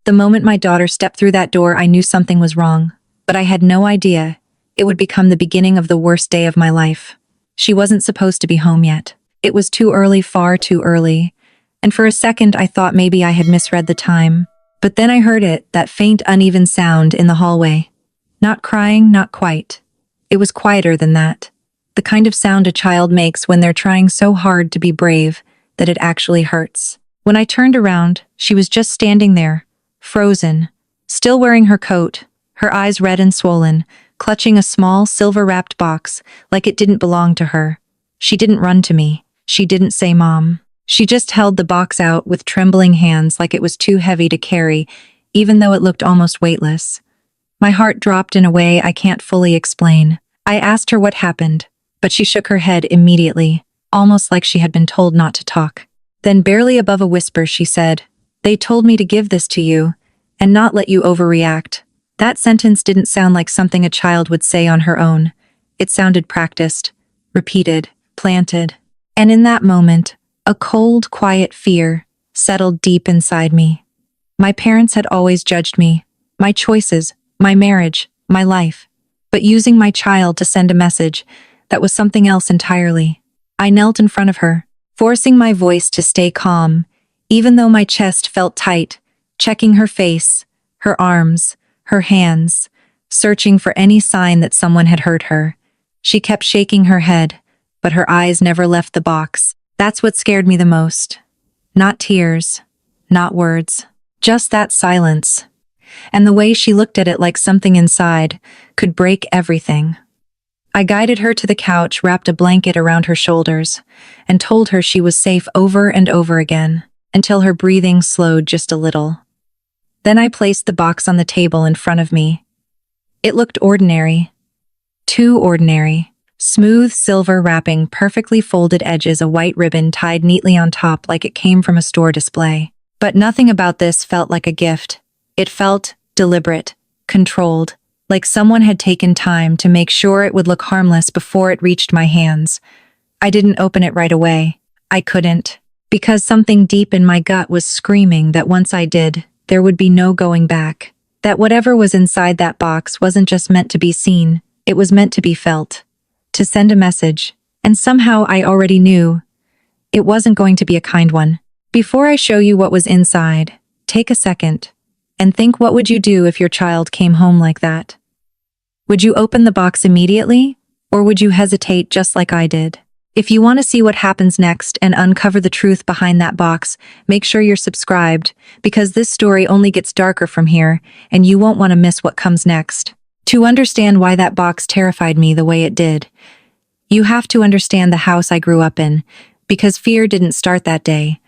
The moment my daughter stepped through that door, I knew something was wrong, but I had no idea it would become the beginning of the worst day of my life. She wasn't supposed to be home yet. It was too early, far too early, and for a second I thought maybe I had misread the time. But then I heard it, that faint, uneven sound in the hallway. Not crying, not quite. It was quieter than that. The kind of sound a child makes when they're trying so hard to be brave that it actually hurts. When I turned around, she was just standing there, frozen, still wearing her coat, her eyes red and swollen, clutching a small, silver-wrapped box like it didn't belong to her. She didn't run to me. She didn't say, "Mom." She just held the box out with trembling hands like it was too heavy to carry, even though it looked almost weightless. My heart dropped in a way I can't fully explain. I asked her what happened, but she shook her head immediately, almost like she had been told not to talk. Then, barely above a whisper, she said, "They told me to give this to you and not let you overreact." That sentence didn't sound like something a child would say on her own. It sounded practiced, repeated, planted. And in that moment, a cold, quiet fear settled deep inside me. My parents had always judged me, my choices, my marriage, my life. But using my child to send a message, that was something else entirely. I knelt in front of her, forcing my voice to stay calm, even though my chest felt tight, checking her face, her arms, her hands, searching for any sign that someone had hurt her. She kept shaking her head, but her eyes never left the box. That's what scared me the most. Not tears, not words, just that silence. And the way she looked at it like something inside could break everything. I guided her to the couch, wrapped a blanket around her shoulders, and told her she was safe over and over again, until her breathing slowed just a little. Then I placed the box on the table in front of me. It looked ordinary. Too ordinary. Smooth silver wrapping, perfectly folded edges, a white ribbon tied neatly on top like it came from a store display. But nothing about this felt like a gift. It felt deliberate, controlled, like someone had taken time to make sure it would look harmless before it reached my hands. I didn't open it right away. I couldn't, because something deep in my gut was screaming that once I did, there would be no going back. That whatever was inside that box wasn't just meant to be seen, it was meant to be felt. To send a message, and somehow I already knew it wasn't going to be a kind one. Before I show you what was inside, take a second and think, what would you do if your child came home like that? Would you open the box immediately, or would you hesitate just like I did? If you want to see what happens next and uncover the truth behind that box, make sure you're subscribed, because this story only gets darker from here, and you won't want to miss what comes next. To understand why that box terrified me the way it did, you have to understand the house I grew up in, because fear didn't start that day.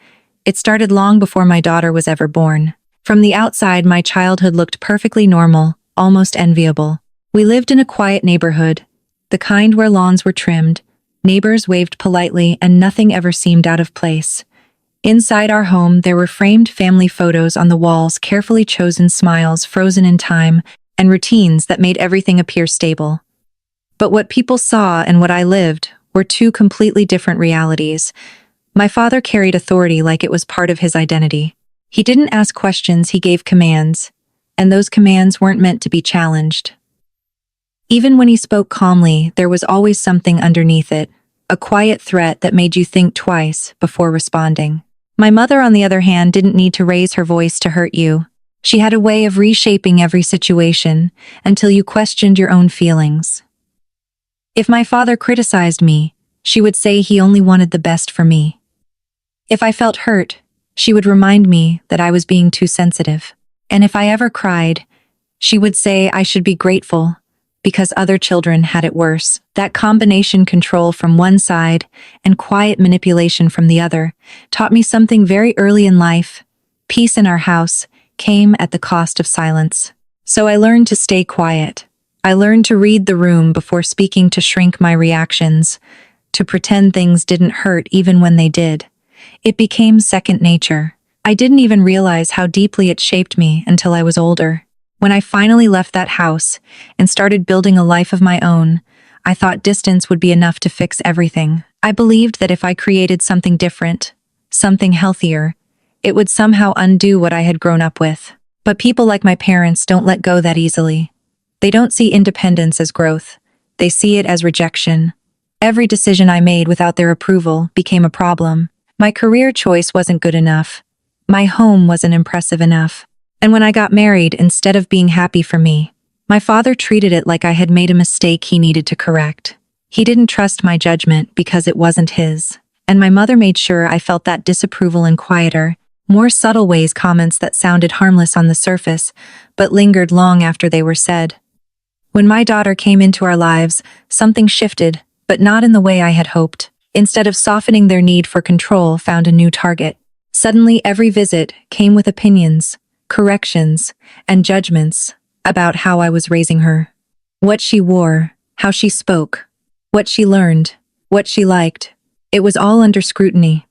It started long before my daughter was ever born. From the outside, my childhood looked perfectly normal, almost enviable. We lived in a quiet neighborhood, the kind where lawns were trimmed, neighbors waved politely, and nothing ever seemed out of place. Inside our home, there were framed family photos on the walls, carefully chosen smiles frozen in time, and routines that made everything appear stable. But what people saw and what I lived were two completely different realities. My father carried authority like it was part of his identity. He didn't ask questions, he gave commands, and those commands weren't meant to be challenged. Even when he spoke calmly, there was always something underneath it, a quiet threat that made you think twice before responding. My mother, on the other hand, didn't need to raise her voice to hurt you. She had a way of reshaping every situation until you questioned your own feelings. If my father criticized me, she would say he only wanted the best for me. If I felt hurt, she would remind me that I was being too sensitive. And if I ever cried, she would say I should be grateful because other children had it worse. That combination, control from one side and quiet manipulation from the other, taught me something very early in life. Peace in our house came at the cost of silence. So I learned to stay quiet. I learned to read the room before speaking, to shrink my reactions, to pretend things didn't hurt even when they did. It became second nature. I didn't even realize how deeply it shaped me until I was older. When I finally left that house and started building a life of my own, I thought distance would be enough to fix everything. I believed that if I created something different, something healthier, it would somehow undo what I had grown up with. But people like my parents don't let go that easily. They don't see independence as growth. They see it as rejection. Every decision I made without their approval became a problem. My career choice wasn't good enough. My home wasn't impressive enough. And when I got married, instead of being happy for me, my father treated it like I had made a mistake he needed to correct. He didn't trust my judgment because it wasn't his. And my mother made sure I felt that disapproval in quieter, more subtle ways, comments that sounded harmless on the surface, but lingered long after they were said. When my daughter came into our lives, something shifted, but not in the way I had hoped. Instead of softening, their need for control found a new target. Suddenly, every visit came with opinions, corrections, and judgments about how I was raising her. What she wore, how she spoke, what she learned, what she liked. It was all under scrutiny.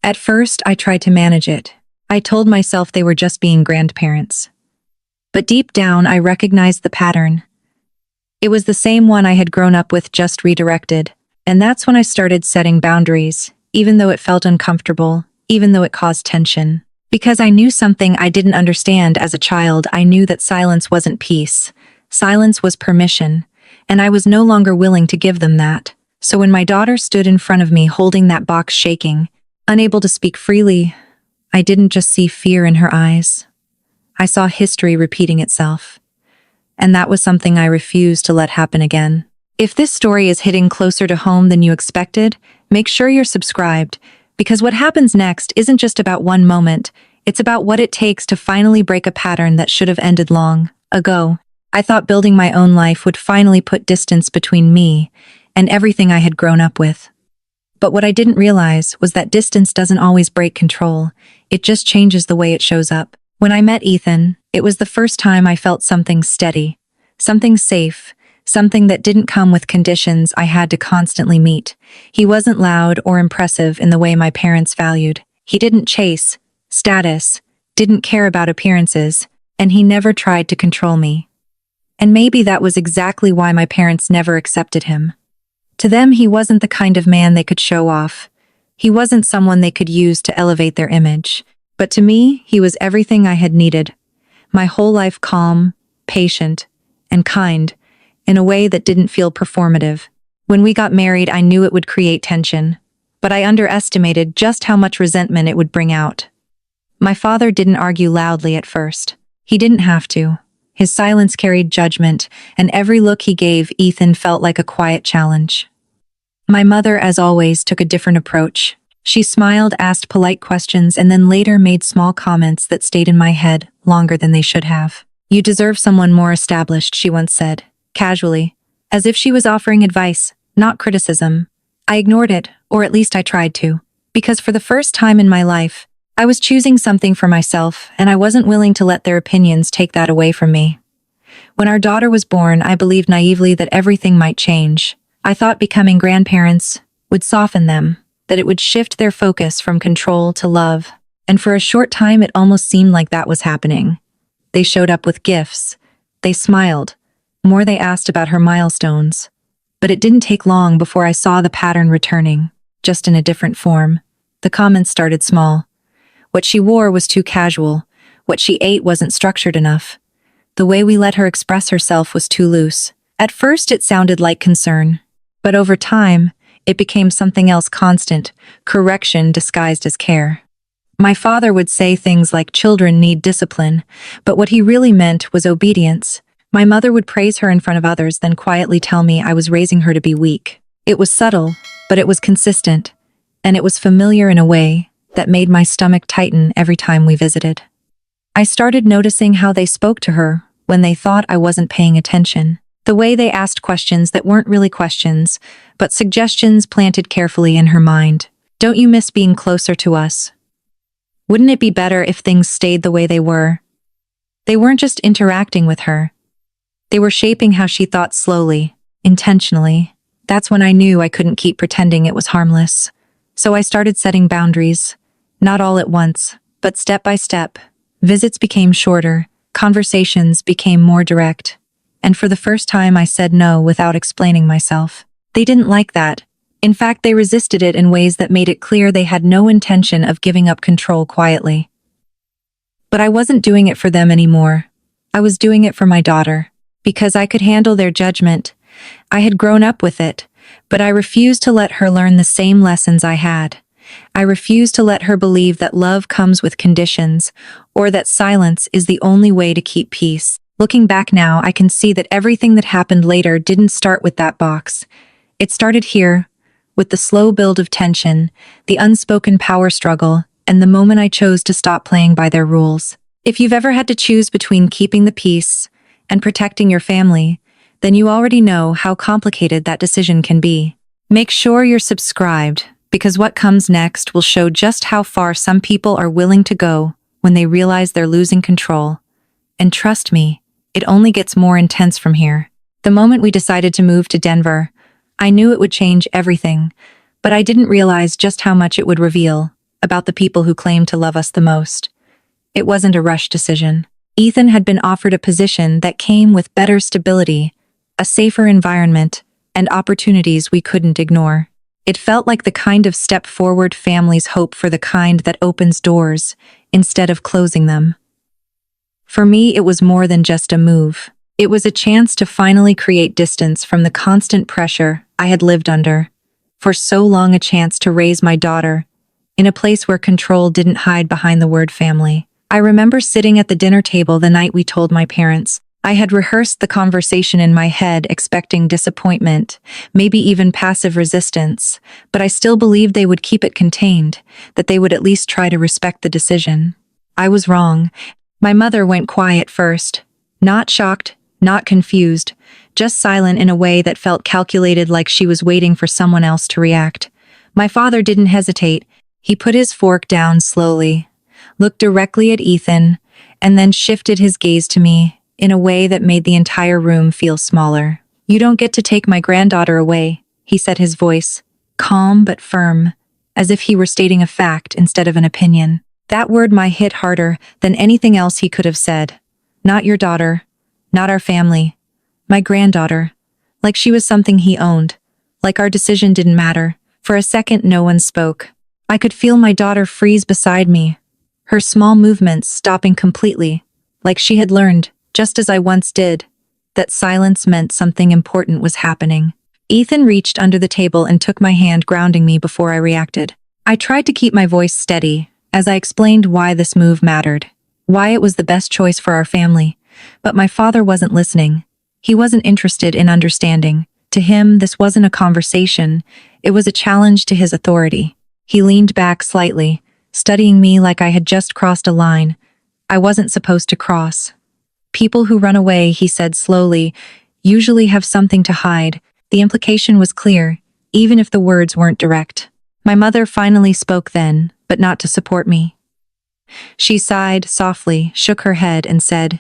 At first, I tried to manage it. I told myself they were just being grandparents. But deep down, I recognized the pattern. It was the same one I had grown up with, just redirected. And that's when I started setting boundaries, even though it felt uncomfortable, even though it caused tension. Because I knew something I didn't understand as a child. I knew that silence wasn't peace. Silence was permission, and I was no longer willing to give them that. So when my daughter stood in front of me holding that box, shaking, unable to speak freely, I didn't just see fear in her eyes. I saw history repeating itself. And that was something I refused to let happen again. If this story is hitting closer to home than you expected, make sure you're subscribed, because what happens next isn't just about one moment, it's about what it takes to finally break a pattern that should have ended long ago. I thought building my own life would finally put distance between me and everything I had grown up with. But what I didn't realize was that distance doesn't always break control, it just changes the way it shows up. When I met Ethan, it was the first time I felt something steady, something safe, something that didn't come with conditions I had to constantly meet. He wasn't loud or impressive in the way my parents valued. He didn't chase status, didn't care about appearances, and he never tried to control me. And maybe that was exactly why my parents never accepted him. To them, he wasn't the kind of man they could show off. He wasn't someone they could use to elevate their image. But to me, he was everything I had needed. My whole life calm, patient, and kind, in a way that didn't feel performative. When we got married, I knew it would create tension, but I underestimated just how much resentment it would bring out. My father didn't argue loudly at first. He didn't have to. His silence carried judgment, and every look he gave Ethan felt like a quiet challenge. My mother, as always, took a different approach. She smiled, asked polite questions, and then later made small comments that stayed in my head longer than they should have. "You deserve someone more established," she once said, casually, as if she was offering advice, not criticism. I ignored it, or at least I tried to, because for the first time in my life, I was choosing something for myself, and I wasn't willing to let their opinions take that away from me. When our daughter was born, I believed naively that everything might change. I thought becoming grandparents would soften them, that it would shift their focus from control to love. And for a short time, it almost seemed like that was happening. They showed up with gifts. They smiled. More, they asked about her milestones. But it didn't take long before I saw the pattern returning, just in a different form. The comments started small. What she wore was too casual. What she ate wasn't structured enough. The way we let her express herself was too loose. At first, it sounded like concern. But over time, it became something else, constant, correction disguised as care. My father would say things like children need discipline, but what he really meant was obedience. My mother would praise her in front of others, then quietly tell me I was raising her to be weak. It was subtle, but it was consistent, and it was familiar in a way that made my stomach tighten every time we visited. I started noticing how they spoke to her when they thought I wasn't paying attention. The way they asked questions that weren't really questions, but suggestions planted carefully in her mind. "Don't you miss being closer to us? Wouldn't it be better if things stayed the way they were?" They weren't just interacting with her. They were shaping how she thought, slowly, intentionally. That's when I knew I couldn't keep pretending it was harmless. So I started setting boundaries. Not all at once, but step by step. Visits became shorter. Conversations became more direct. And for the first time, I said no without explaining myself. They didn't like that. In fact, they resisted it in ways that made it clear they had no intention of giving up control quietly. But I wasn't doing it for them anymore. I was doing it for my daughter. Because I could handle their judgment. I had grown up with it, but I refused to let her learn the same lessons I had. I refused to let her believe that love comes with conditions, or that silence is the only way to keep peace. Looking back now, I can see that everything that happened later didn't start with that box. It started here, with the slow build of tension, the unspoken power struggle, and the moment I chose to stop playing by their rules. If you've ever had to choose between keeping the peace and protecting your family, then you already know how complicated that decision can be. Make sure you're subscribed, because what comes next will show just how far some people are willing to go when they realize they're losing control. And trust me, it only gets more intense from here. The moment we decided to move to Denver, I knew it would change everything, but I didn't realize just how much it would reveal about the people who claimed to love us the most. It wasn't a rushed decision. Ethan had been offered a position that came with better stability, a safer environment, and opportunities we couldn't ignore. It felt like the kind of step forward families hope for, the kind that opens doors instead of closing them. For me, it was more than just a move. It was a chance to finally create distance from the constant pressure I had lived under. For so long, a chance to raise my daughter in a place where control didn't hide behind the word family. I remember sitting at the dinner table the night we told my parents. I had rehearsed the conversation in my head, expecting disappointment, maybe even passive resistance, but I still believed they would keep it contained, that they would at least try to respect the decision. I was wrong. My mother went quiet first. Not shocked, not confused, just silent in a way that felt calculated, like she was waiting for someone else to react. My father didn't hesitate. He put his fork down slowly, looked directly at Ethan, and then shifted his gaze to me in a way that made the entire room feel smaller. "You don't get to take my granddaughter away," he said, his voice calm but firm, as if he were stating a fact instead of an opinion. That word might hit harder than anything else he could have said. Not your daughter, not our family, my granddaughter. Like she was something he owned, like our decision didn't matter. For a second, no one spoke. I could feel my daughter freeze beside me, her small movements stopping completely, like she had learned, just as I once did, that silence meant something important was happening. Ethan reached under the table and took my hand, grounding me before I reacted. I tried to keep my voice steady as I explained why this move mattered, why it was the best choice for our family. But my father wasn't listening. He wasn't interested in understanding. To him, this wasn't a conversation. It was a challenge to his authority. He leaned back slightly, studying me like I had just crossed a line I wasn't supposed to cross. "People who run away," he said slowly, "usually have something to hide." The implication was clear, even if the words weren't direct. My mother finally spoke then, but not to support me. She sighed softly, shook her head, and said,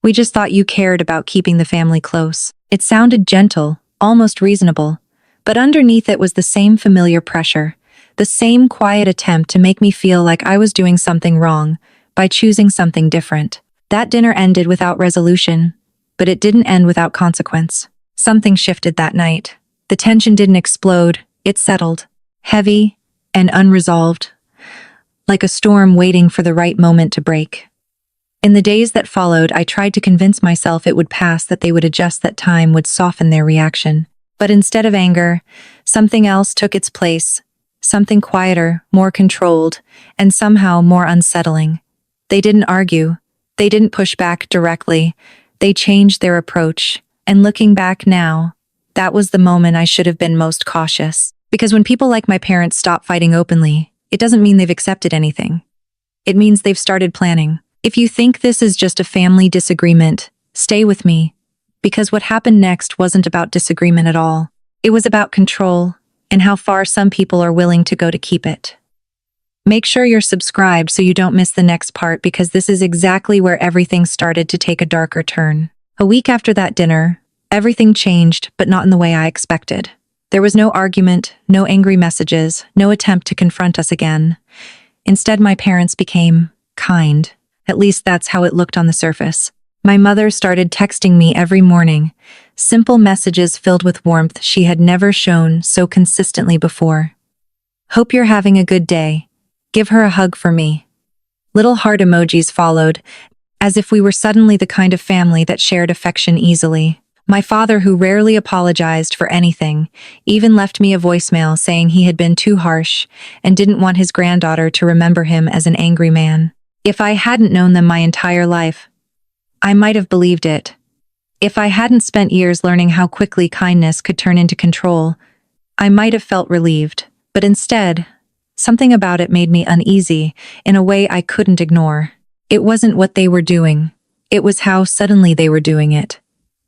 "We just thought you cared about keeping the family close." It sounded gentle, almost reasonable, but underneath it was the same familiar pressure, the same quiet attempt to make me feel like I was doing something wrong by choosing something different. That dinner ended without resolution, but it didn't end without consequence. Something shifted that night. The tension didn't explode, it settled, heavy and unresolved, like a storm waiting for the right moment to break. In the days that followed, I tried to convince myself it would pass, that they would adjust, that time would soften their reaction. But instead of anger, something else took its place, something quieter, more controlled, and somehow more unsettling. They didn't argue. They didn't push back directly. They changed their approach. And looking back now, that was the moment I should have been most cautious. Because when people like my parents stop fighting openly, it doesn't mean they've accepted anything. It means they've started planning. If you think this is just a family disagreement, stay with me. Because what happened next wasn't about disagreement at all. It was about control, and how far some people are willing to go to keep it. Make sure you're subscribed so you don't miss the next part, because this is exactly where everything started to take a darker turn. A week after that dinner, everything changed, but not in the way I expected. There was no argument, no angry messages, no attempt to confront us again. Instead, my parents became kind. At least that's how it looked on the surface. My mother started texting me every morning, simple messages filled with warmth she had never shown so consistently before. "Hope you're having a good day. Give her a hug for me. Little heart emojis followed, as if we were suddenly the kind of family that shared affection easily. My father, who rarely apologized for anything, even left me a voicemail saying he had been too harsh and didn't want his granddaughter to remember him as an angry man. If I hadn't known them my entire life, I might have believed it. If I hadn't spent years learning how quickly kindness could turn into control, I might have felt relieved. But instead, something about it made me uneasy in a way I couldn't ignore. It wasn't what they were doing. It was how suddenly they were doing it.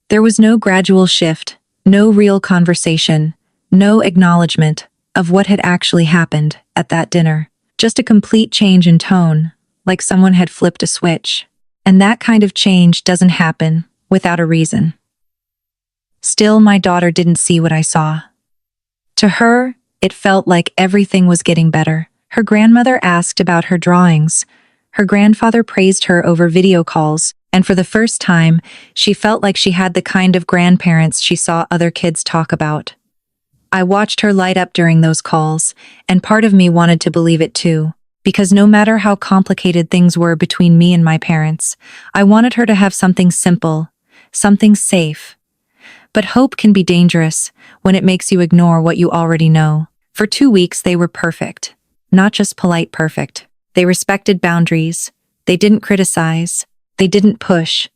There was no gradual shift, no real conversation, no acknowledgement of what had actually happened at that dinner. Just a complete change in tone, like someone had flipped a switch. And that kind of change doesn't happen without a reason. Still, my daughter didn't see what I saw. To her, it felt like everything was getting better. Her grandmother asked about her drawings. Her grandfather praised her over video calls, and for the first time, she felt like she had the kind of grandparents she saw other kids talk about. I watched her light up during those calls, and part of me wanted to believe it too, because no matter how complicated things were between me and my parents, I wanted her to have something simple, something safe. But hope can be dangerous when it makes you ignore what you already know. For 2 weeks, they were perfect. Not just polite perfect. They respected boundaries. They didn't criticize. They didn't push.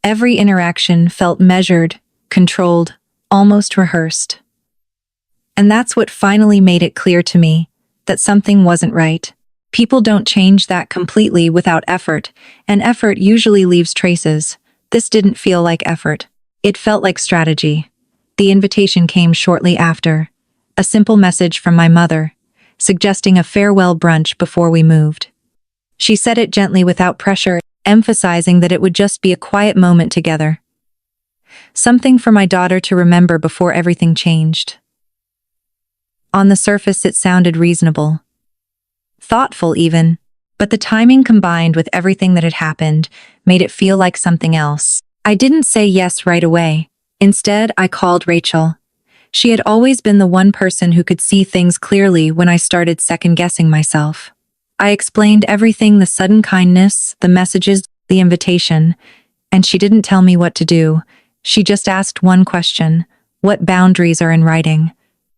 Every interaction felt measured, controlled, almost rehearsed. And that's what finally made it clear to me that something wasn't right. People don't change that completely without effort, and effort usually leaves traces. This didn't feel like effort. It felt like strategy. The invitation came shortly after. A simple message from my mother, suggesting a farewell brunch before we moved. She said it gently without pressure, emphasizing that it would just be a quiet moment together. Something for my daughter to remember before everything changed. On the surface, it sounded reasonable. Thoughtful even, but the timing combined with everything that had happened made it feel like something else. I didn't say yes right away. Instead, I called Rachel. She had always been the one person who could see things clearly when I started second-guessing myself. I explained everything, the sudden kindness, the messages, the invitation, and she didn't tell me what to do. She just asked one question: what boundaries are in writing?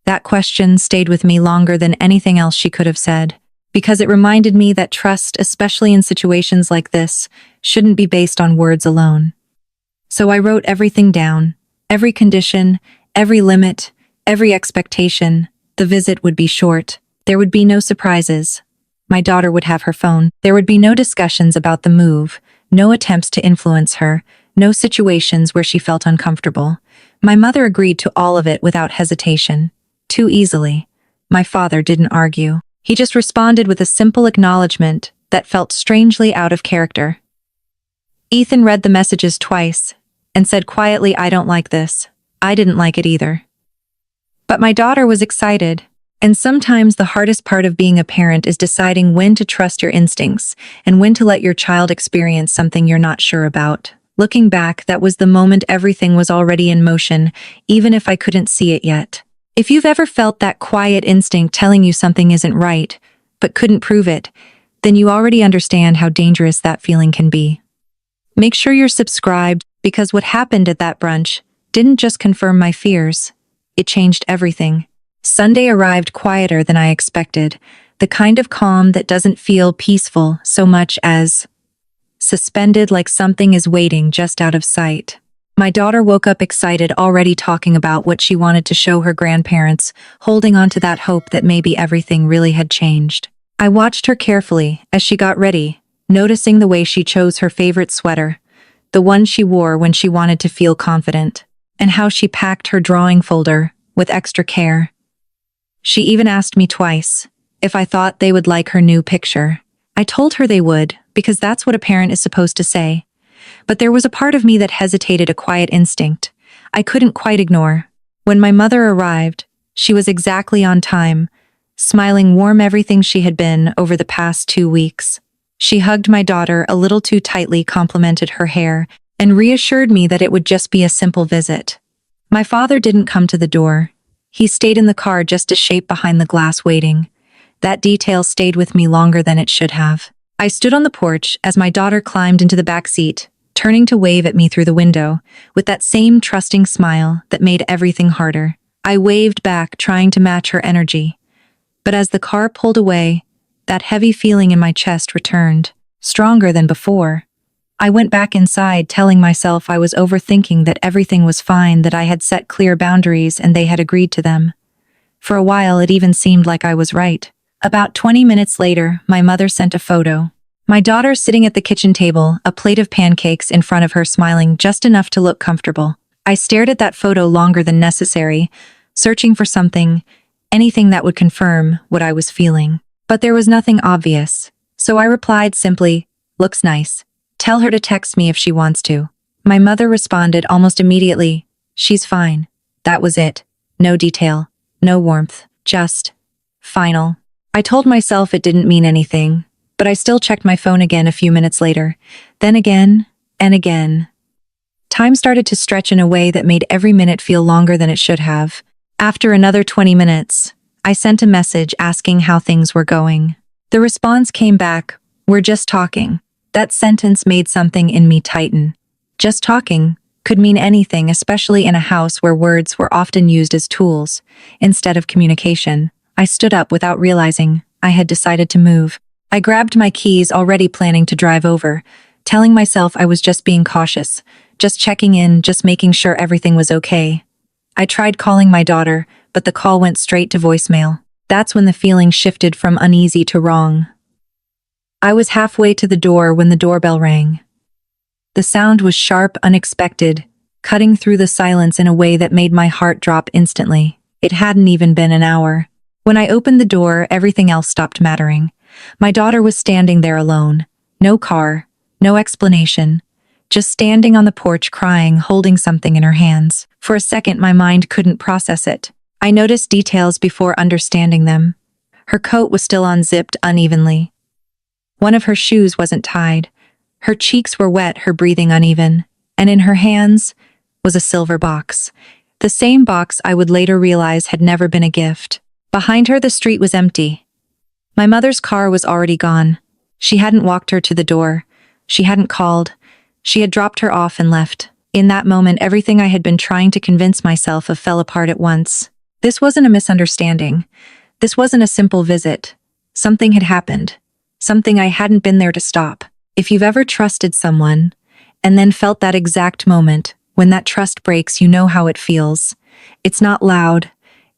That question stayed with me longer than anything else she could have said, because it reminded me that trust, especially in situations like this, shouldn't be based on words alone. So I wrote everything down, every condition, every limit, every expectation. The visit would be short. There would be no surprises. My daughter would have her phone. There would be no discussions about the move, no attempts to influence her, no situations where she felt uncomfortable. My mother agreed to all of it without hesitation. Too easily. My father didn't argue. He just responded with a simple acknowledgement that felt strangely out of character. Ethan read the messages twice and said quietly, "I don't like this." I didn't like it either. But my daughter was excited. And sometimes the hardest part of being a parent is deciding when to trust your instincts and when to let your child experience something you're not sure about. Looking back, that was the moment everything was already in motion, even if I couldn't see it yet. If you've ever felt that quiet instinct telling you something isn't right, but couldn't prove it, then you already understand how dangerous that feeling can be. Make sure you're subscribed, because what happened at that brunch didn't just confirm my fears, it changed everything. Sunday arrived quieter than I expected, the kind of calm that doesn't feel peaceful so much as suspended, like something is waiting just out of sight. My daughter woke up excited, already talking about what she wanted to show her grandparents, holding on to that hope that maybe everything really had changed. I watched her carefully as she got ready, noticing the way she chose her favorite sweater, the one she wore when she wanted to feel confident, and how she packed her drawing folder with extra care. She even asked me twice if I thought they would like her new picture. I told her they would, because that's what a parent is supposed to say. But there was a part of me that hesitated, a quiet instinct I couldn't quite ignore. When my mother arrived, she was exactly on time, smiling warm, everything she had been over the past 2 weeks. She hugged my daughter a little too tightly, complimented her hair, and reassured me that it would just be a simple visit. My father didn't come to the door. He stayed in the car, just a shape behind the glass waiting. That detail stayed with me longer than it should have. I stood on the porch as my daughter climbed into the back seat, turning to wave at me through the window, with that same trusting smile that made everything harder. I waved back, trying to match her energy. But as the car pulled away, that heavy feeling in my chest returned, stronger than before. I went back inside, telling myself I was overthinking, that everything was fine, that I had set clear boundaries and they had agreed to them. For a while, it even seemed like I was right. About 20 minutes later, my mother sent a photo. My daughter sitting at the kitchen table, a plate of pancakes in front of her, smiling just enough to look comfortable. I stared at that photo longer than necessary, searching for something, anything that would confirm what I was feeling. But there was nothing obvious, so I replied simply, "Looks nice. Tell her to text me if she wants to." My mother responded almost immediately, "She's fine." That was it. No detail, no warmth, just final. I told myself it didn't mean anything, but I still checked my phone again a few minutes later, then again, and again. Time started to stretch in a way that made every minute feel longer than it should have. After another 20 minutes, I sent a message asking how things were going. The response came back, "We're just talking." That sentence made something in me tighten. Just talking could mean anything, especially in a house where words were often used as tools instead of communication. I stood up without realizing I had decided to move. I grabbed my keys, already planning to drive over, telling myself I was just being cautious, just checking in, just making sure everything was okay. I tried calling my daughter, but the call went straight to voicemail. That's when the feeling shifted from uneasy to wrong. I was halfway to the door when the doorbell rang. The sound was sharp, unexpected, cutting through the silence in a way that made my heart drop instantly. It hadn't even been an hour. When I opened the door, everything else stopped mattering. My daughter was standing there alone. No car, no explanation. Just standing on the porch, crying, holding something in her hands. For a second, my mind couldn't process it. I noticed details before understanding them. Her coat was still unzipped unevenly. One of her shoes wasn't tied. Her cheeks were wet, her breathing uneven. And in her hands was a silver box. The same box I would later realize had never been a gift. Behind her, the street was empty. My mother's car was already gone. She hadn't walked her to the door. She hadn't called. She had dropped her off and left. In that moment, everything I had been trying to convince myself of fell apart at once. This wasn't a misunderstanding. This wasn't a simple visit. Something had happened. Something I hadn't been there to stop. If you've ever trusted someone, and then felt that exact moment, when that trust breaks, you know how it feels. It's not loud.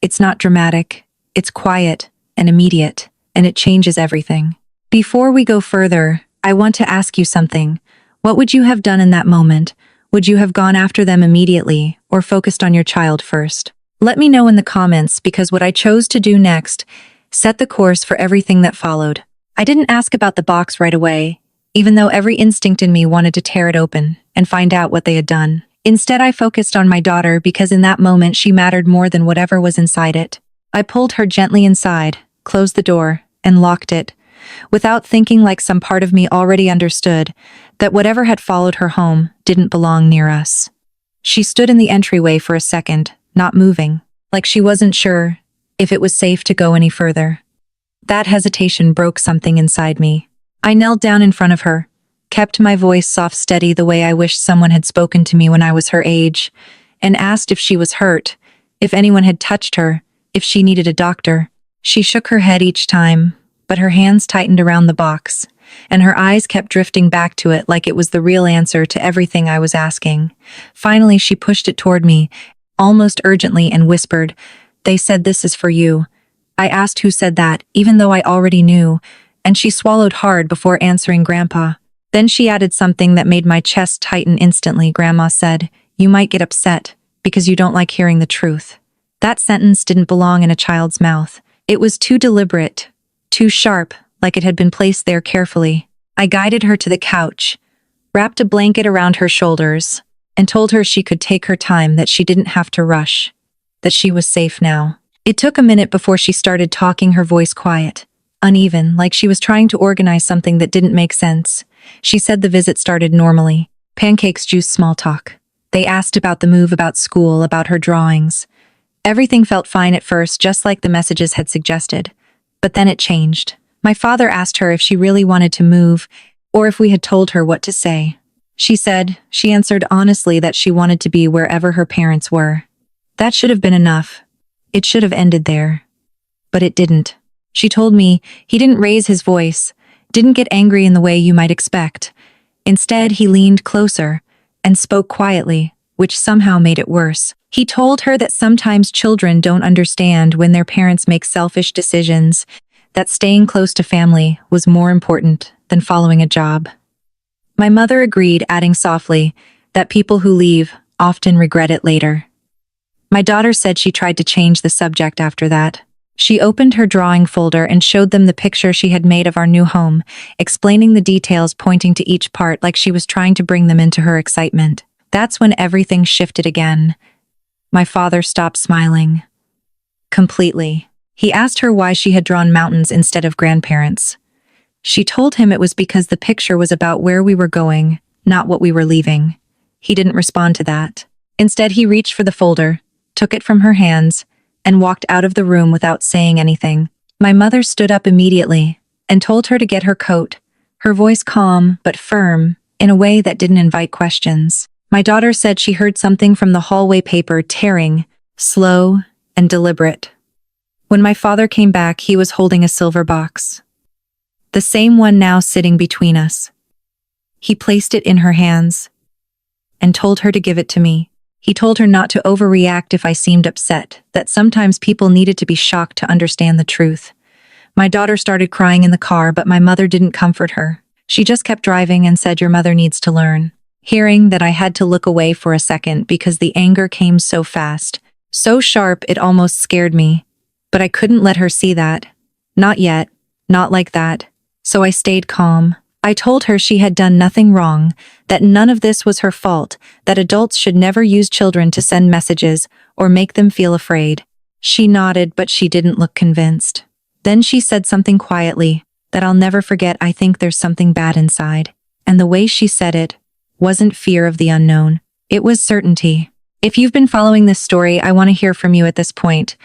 It's not dramatic. It's quiet and immediate, and it changes everything. Before we go further, I want to ask you something. What would you have done in that moment? Would you have gone after them immediately, or focused on your child first? Let me know in the comments, because what I chose to do next set the course for everything that followed. I didn't ask about the box right away, even though every instinct in me wanted to tear it open and find out what they had done. Instead, I focused on my daughter, because in that moment she mattered more than whatever was inside it. I pulled her gently inside, closed the door, and locked it, without thinking, like some part of me already understood that whatever had followed her home didn't belong near us. She stood in the entryway for a second, not moving, like she wasn't sure if it was safe to go any further. That hesitation broke something inside me. I knelt down in front of her, kept my voice soft, steady, the way I wished someone had spoken to me when I was her age, and asked if she was hurt, if anyone had touched her, if she needed a doctor. She shook her head each time, but her hands tightened around the box, and her eyes kept drifting back to it like it was the real answer to everything I was asking. Finally, she pushed it toward me, almost urgently, and whispered, "They said this is for you." I asked who said that, even though I already knew, and she swallowed hard before answering, "Grandpa." Then she added something that made my chest tighten instantly. "Grandma said, you might get upset because you don't like hearing the truth." That sentence didn't belong in a child's mouth. It was too deliberate, too sharp, like it had been placed there carefully. I guided her to the couch, wrapped a blanket around her shoulders, and told her she could take her time, that she didn't have to rush, that she was safe now. It took a minute before she started talking, her voice quiet, uneven, like she was trying to organize something that didn't make sense. She said the visit started normally. Pancakes, juice, small talk. They asked about the move, about school, about her drawings. Everything felt fine at first, just like the messages had suggested. But then it changed. My father asked her if she really wanted to move or if we had told her what to say. She said she answered honestly that she wanted to be wherever her parents were. That should have been enough. It should have ended there. But it didn't. She told me he didn't raise his voice, didn't get angry in the way you might expect. Instead, he leaned closer and spoke quietly, which somehow made it worse. He told her that sometimes children don't understand when their parents make selfish decisions, that staying close to family was more important than following a job. My mother agreed, adding softly that people who leave often regret it later. My daughter said she tried to change the subject after that. She opened her drawing folder and showed them the picture she had made of our new home, explaining the details, pointing to each part like she was trying to bring them into her excitement. That's when everything shifted again. My father stopped smiling. Completely. He asked her why she had drawn mountains instead of grandparents. She told him it was because the picture was about where we were going, not what we were leaving. He didn't respond to that. Instead, he reached for the folder, took it from her hands, and walked out of the room without saying anything. My mother stood up immediately and told her to get her coat, her voice calm but firm, in a way that didn't invite questions. My daughter said she heard something from the hallway, paper tearing, slow and deliberate. When my father came back, he was holding a silver box. The same one now sitting between us. He placed it in her hands and told her to give it to me. He told her not to overreact if I seemed upset, that sometimes people needed to be shocked to understand the truth. My daughter started crying in the car, but my mother didn't comfort her. She just kept driving and said, "Your mother needs to learn." Hearing that, I had to look away for a second because the anger came so fast, so sharp it almost scared me. But I couldn't let her see that. Not yet, not like that. So I stayed calm. I told her she had done nothing wrong, that none of this was her fault, that adults should never use children to send messages or make them feel afraid. She nodded, but she didn't look convinced. Then she said something quietly that I'll never forget. "I think there's something bad inside." And the way she said it wasn't fear of the unknown. It was certainty. If you've been following this story, I want to hear from you at this point.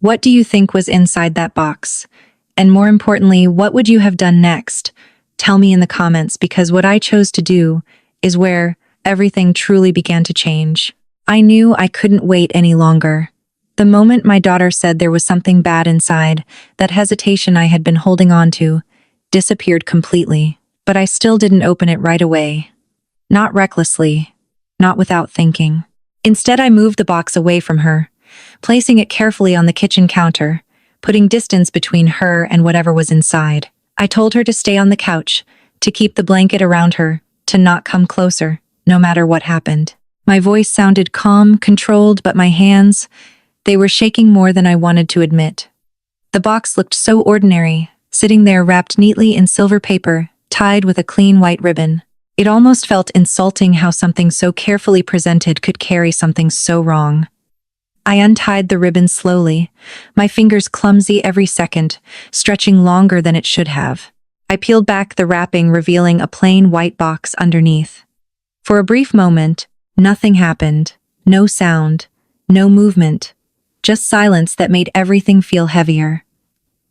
What do you think was inside that box? And more importantly, what would you have done next? Tell me in the comments, because what I chose to do is where everything truly began to change. I knew I couldn't wait any longer. The moment my daughter said there was something bad inside, that hesitation I had been holding on to disappeared completely. But I still didn't open it right away. Not recklessly, not without thinking. Instead, I moved the box away from her, placing it carefully on the kitchen counter, putting distance between her and whatever was inside. I told her to stay on the couch, to keep the blanket around her, to not come closer, no matter what happened. My voice sounded calm, controlled, but my hands, they were shaking more than I wanted to admit. The box looked so ordinary, sitting there wrapped neatly in silver paper, tied with a clean white ribbon. It almost felt insulting how something so carefully presented could carry something so wrong. I untied the ribbon slowly, my fingers clumsy every second, stretching longer than it should have. I peeled back the wrapping, revealing a plain white box underneath. For a brief moment, nothing happened. No sound, no movement, just silence that made everything feel heavier.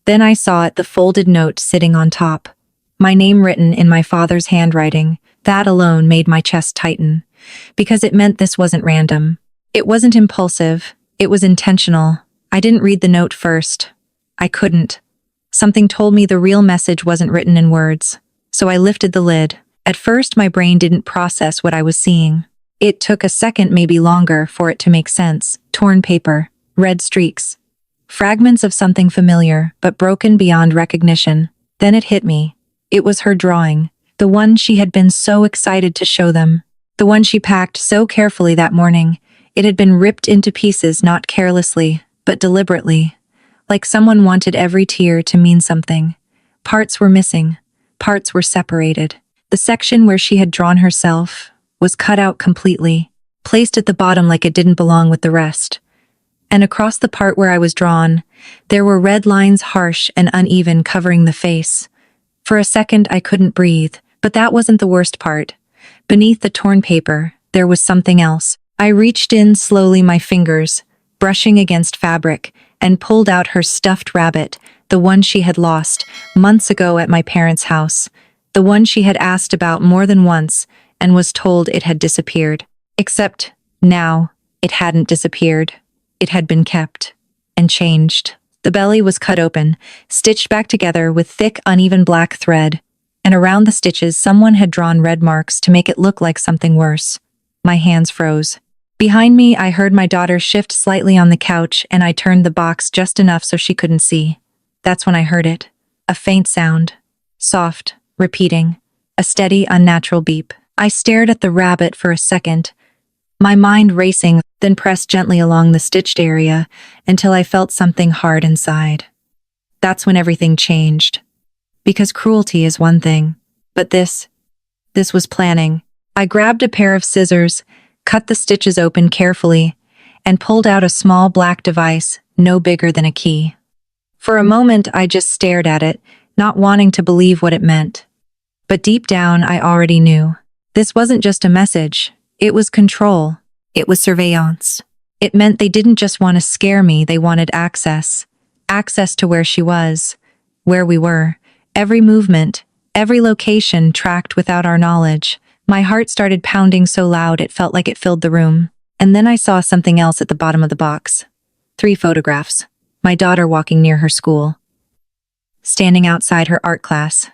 Then I saw it, the folded note sitting on top. My name written in my father's handwriting. That alone made my chest tighten, because it meant this wasn't random. It wasn't impulsive. It was intentional. I didn't read the note first. I couldn't. Something told me the real message wasn't written in words. So I lifted the lid. At first, my brain didn't process what I was seeing. It took a second, maybe longer, for it to make sense. Torn paper, red streaks, fragments of something familiar, but broken beyond recognition. Then it hit me. It was her drawing, the one she had been so excited to show them, the one she packed so carefully that morning. It had been ripped into pieces, not carelessly, but deliberately, like someone wanted every tear to mean something. Parts were missing, parts were separated. The section where she had drawn herself was cut out completely, placed at the bottom like it didn't belong with the rest. And across the part where I was drawn, there were red lines, harsh and uneven, covering the face. For a second, I couldn't breathe, but that wasn't the worst part. Beneath the torn paper, there was something else. I reached in slowly, my fingers brushing against fabric, and pulled out her stuffed rabbit, the one she had lost months ago at my parents' house, the one she had asked about more than once and was told it had disappeared. Except now, it hadn't disappeared. It had been kept and changed. The belly was cut open, stitched back together with thick, uneven black thread, and around the stitches someone had drawn red marks to make it look like something worse. My hands froze. Behind me, I heard my daughter shift slightly on the couch, and I turned the box just enough so she couldn't see. That's when I heard it. A faint sound. Soft, repeating. A steady, unnatural beep. I stared at the rabbit for a second, my mind racing, then pressed gently along the stitched area until I felt something hard inside. That's when everything changed. Because cruelty is one thing, but this was planning. I grabbed a pair of scissors, cut the stitches open carefully, and pulled out a small black device no bigger than a key. For a moment, I just stared at it, not wanting to believe what it meant. But deep down, I already knew. This wasn't just a message. It was control. It was surveillance. It meant they didn't just want to scare me, they wanted access. Access to where she was, where we were. Every movement, every location tracked without our knowledge. My heart started pounding so loud it felt like it filled the room. And then I saw something else at the bottom of the box. 3 photographs. My daughter walking near her school. Standing outside her art class.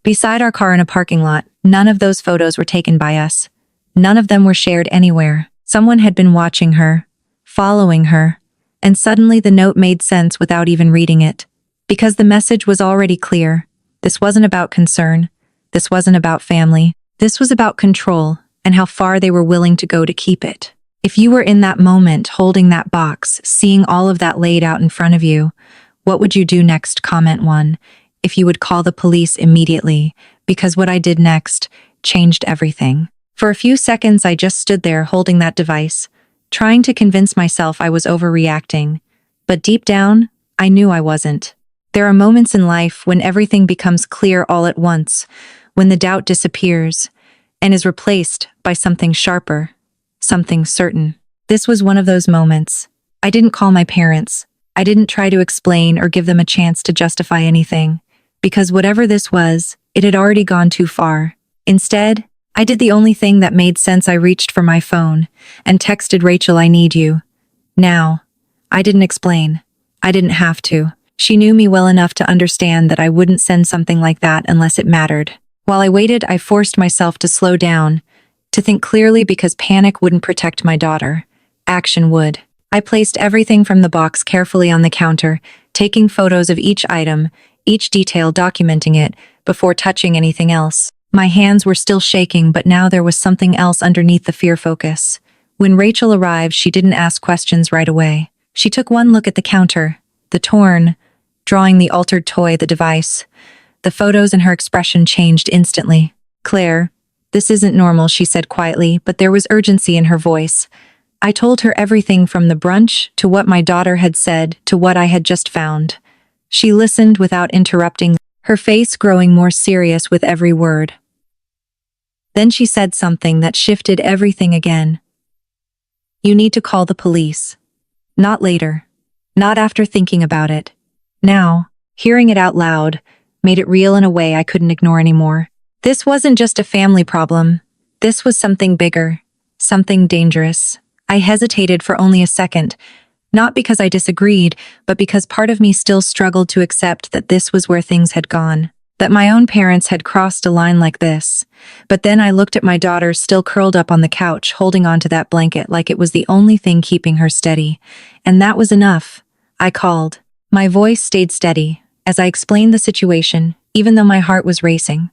Beside our car in a parking lot. None of those photos were taken by us. None of them were shared anywhere. Someone had been watching her, following her, and suddenly the note made sense without even reading it. Because the message was already clear. This wasn't about concern. This wasn't about family. This was about control and how far they were willing to go to keep it. If you were in that moment, holding that box, seeing all of that laid out in front of you, what would you do next? Comment 1. If you would call the police immediately, because what I did next changed everything. For a few seconds, I just stood there holding that device, trying to convince myself I was overreacting. But deep down, I knew I wasn't. There are moments in life when everything becomes clear all at once, when the doubt disappears and is replaced by something sharper, something certain. This was one of those moments. I didn't call my parents. I didn't try to explain or give them a chance to justify anything, because whatever this was, it had already gone too far. Instead, I did the only thing that made sense. I reached for my phone and texted Rachel, "I need you." Now, I didn't explain. I didn't have to. She knew me well enough to understand that I wouldn't send something like that unless it mattered. While I waited, I forced myself to slow down, to think clearly, because panic wouldn't protect my daughter. Action would. I placed everything from the box carefully on the counter, taking photos of each item, each detail, documenting it, before touching anything else. My hands were still shaking, but now there was something else underneath the fear focus. When Rachel arrived, she didn't ask questions right away. She took one look at the counter, the torn, drawing, the altered toy, the device. The photos, and her expression changed instantly. "Claire, this isn't normal," she said quietly, but there was urgency in her voice. I told her everything from the brunch to what my daughter had said to what I had just found. She listened without interrupting, her face growing more serious with every word. Then she said something that shifted everything again. "You need to call the police. Not later. Not after thinking about it. Now." Hearing it out loud made it real in a way I couldn't ignore anymore. This wasn't just a family problem. This was something bigger, something dangerous. I hesitated for only a second, not because I disagreed, but because part of me still struggled to accept that this was where things had gone. That my own parents had crossed a line like this. But then I looked at my daughter still curled up on the couch, holding onto that blanket like it was the only thing keeping her steady. And that was enough. I called. My voice stayed steady as I explained the situation, even though my heart was racing.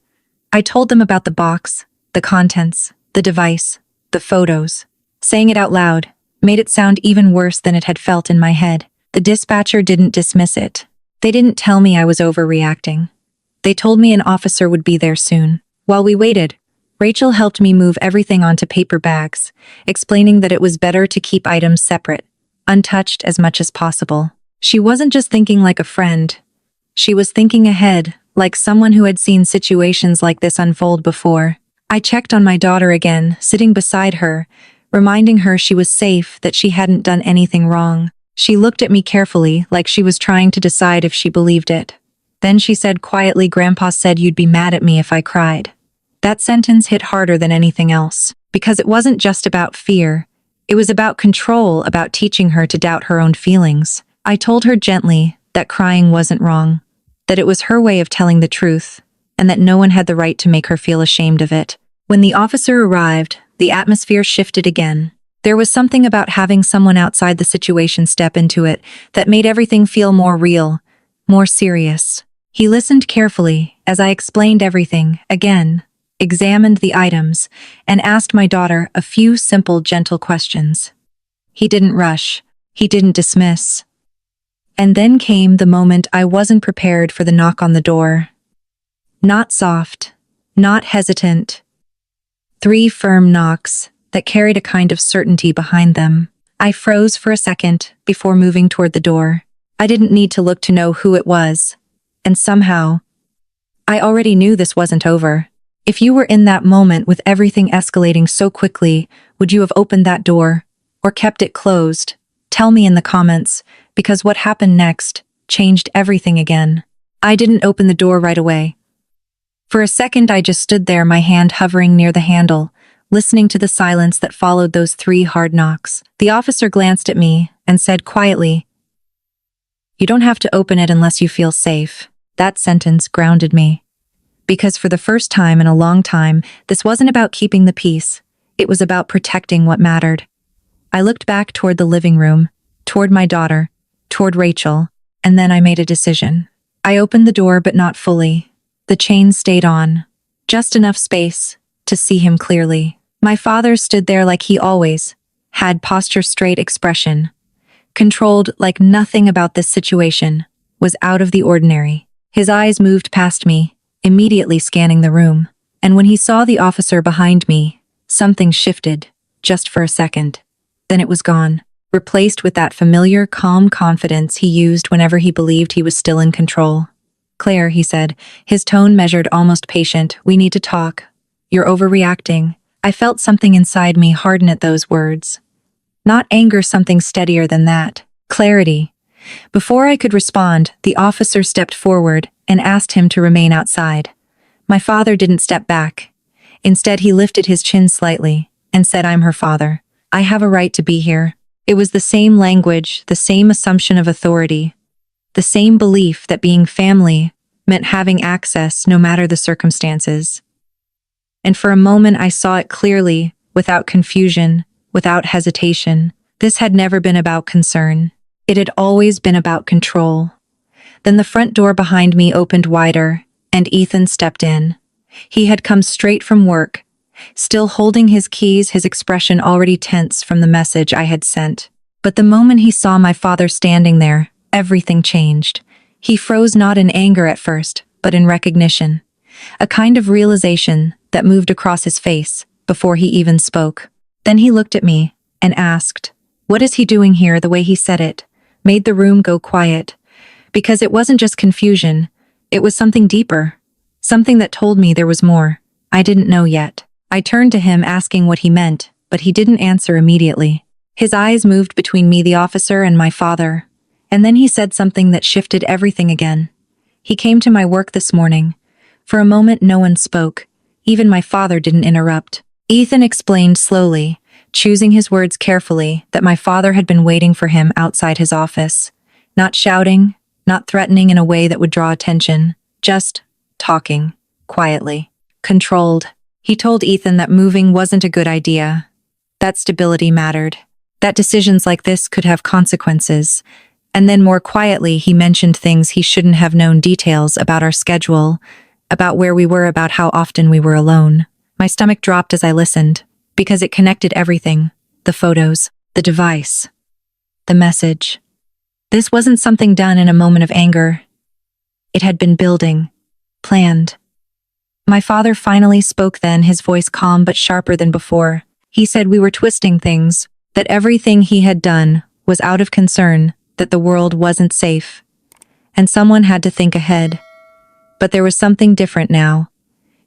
I told them about the box, the contents, the device, the photos. Saying it out loud made it sound even worse than it had felt in my head. The dispatcher didn't dismiss it. They didn't tell me I was overreacting. They told me an officer would be there soon. While we waited, Rachel helped me move everything onto paper bags, explaining that it was better to keep items separate, untouched as much as possible. She wasn't just thinking like a friend. She was thinking ahead, like someone who had seen situations like this unfold before. I checked on my daughter again, sitting beside her, reminding her she was safe, that she hadn't done anything wrong. She looked at me carefully, like she was trying to decide if she believed it. Then she said quietly, "Grandpa said you'd be mad at me if I cried." That sentence hit harder than anything else, because it wasn't just about fear. It was about control, about teaching her to doubt her own feelings. I told her gently that crying wasn't wrong, that it was her way of telling the truth, and that no one had the right to make her feel ashamed of it. When the officer arrived, the atmosphere shifted again. There was something about having someone outside the situation step into it that made everything feel more real, more serious. He listened carefully as I explained everything again, examined the items, and asked my daughter a few simple, gentle questions. He didn't rush. He didn't dismiss. And then came the moment I wasn't prepared for, the knock on the door. Not soft, not hesitant. 3 firm knocks that carried a kind of certainty behind them. I froze for a second before moving toward the door. I didn't need to look to know who it was. And somehow, I already knew this wasn't over. If you were in that moment with everything escalating so quickly, would you have opened that door or kept it closed? Tell me in the comments, because what happened next changed everything again. I didn't open the door right away. For a second, I just stood there, my hand hovering near the handle, listening to the silence that followed those 3 hard knocks. The officer glanced at me and said quietly, "You don't have to open it unless you feel safe." That sentence grounded me. Because for the first time in a long time, this wasn't about keeping the peace. It was about protecting what mattered. I looked back toward the living room, toward my daughter, toward Rachel, and then I made a decision. I opened the door, but not fully. The chain stayed on, just enough space to see him clearly. My father stood there like he always had, posture straight, expression controlled, like nothing about this situation was out of the ordinary. His eyes moved past me, immediately scanning the room. And when he saw the officer behind me, something shifted, just for a second. Then it was gone, replaced with that familiar, calm confidence he used whenever he believed he was still in control. "Claire," he said, his tone measured, almost patient, "we need to talk. You're overreacting." I felt something inside me harden at those words. Not anger, something steadier than that. Clarity. Before I could respond, the officer stepped forward and asked him to remain outside. My father didn't step back. Instead, he lifted his chin slightly and said, "I'm her father. I have a right to be here." It was the same language, the same assumption of authority, the same belief that being family meant having access no matter the circumstances. And for a moment I saw it clearly, without confusion, without hesitation. This had never been about concern. It had always been about control. Then the front door behind me opened wider, and Ethan stepped in. He had come straight from work, still holding his keys, his expression already tense from the message I had sent. But the moment he saw my father standing there, everything changed. He froze, not in anger at first, but in recognition. A kind of realization that moved across his face before he even spoke. Then he looked at me and asked, "What is he doing here?" The way he said it made the room go quiet. Because it wasn't just confusion, it was something deeper. Something that told me there was more I didn't know yet. I turned to him asking what he meant, but he didn't answer immediately. His eyes moved between me, the officer, and my father. And then he said something that shifted everything again. "He came to my work this morning." For a moment no one spoke. Even my father didn't interrupt. Ethan explained slowly, choosing his words carefully, that my father had been waiting for him outside his office. Not shouting, not threatening in a way that would draw attention, just talking, quietly, controlled. He told Ethan that moving wasn't a good idea, that stability mattered, that decisions like this could have consequences. And then more quietly, he mentioned things he shouldn't have known, details about our schedule, about where we were, about how often we were alone. My stomach dropped as I listened, because it connected everything: the photos, the device, the message. This wasn't something done in a moment of anger. It had been building, planned. My father finally spoke then, his voice calm but sharper than before. He said we were twisting things, that everything he had done was out of concern, that the world wasn't safe, and someone had to think ahead. But there was something different now.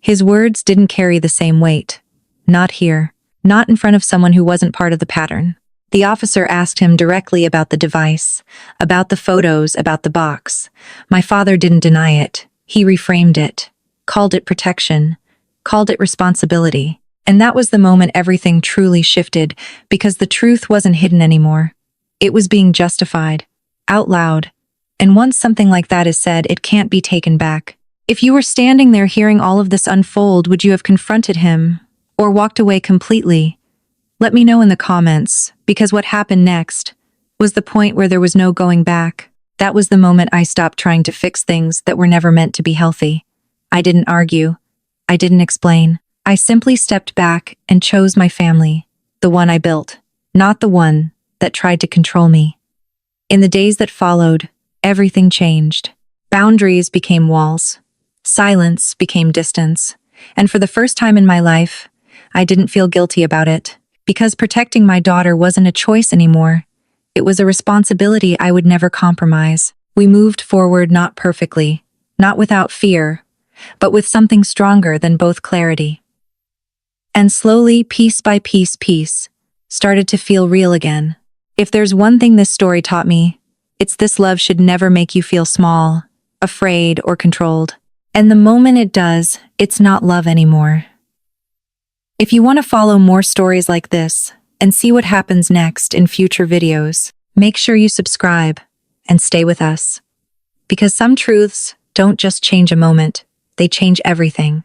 His words didn't carry the same weight. Not here. Not in front of someone who wasn't part of the pattern. The officer asked him directly about the device, about the photos, about the box. My father didn't deny it. He reframed it, called it protection, called it responsibility. And that was the moment everything truly shifted, because the truth wasn't hidden anymore. It was being justified, out loud. And once something like that is said, it can't be taken back. If you were standing there hearing all of this unfold, would you have confronted him or walked away completely? Let me know in the comments, because what happened next was the point where there was no going back. That was the moment I stopped trying to fix things that were never meant to be healthy. I didn't argue. I didn't explain. I simply stepped back and chose my family, the one I built, not the one that tried to control me. In the days that followed, everything changed. Boundaries became walls. Silence became distance. And for the first time in my life, I didn't feel guilty about it. Because protecting my daughter wasn't a choice anymore. It was a responsibility I would never compromise. We moved forward not perfectly, not without fear, but with something stronger than both clarity. And slowly, piece by piece, peace started to feel real again. If there's one thing this story taught me, it's this: love should never make you feel small, afraid, or controlled. And the moment it does, it's not love anymore. If you want to follow more stories like this and see what happens next in future videos, make sure you subscribe and stay with us. Because some truths don't just change a moment, they change everything.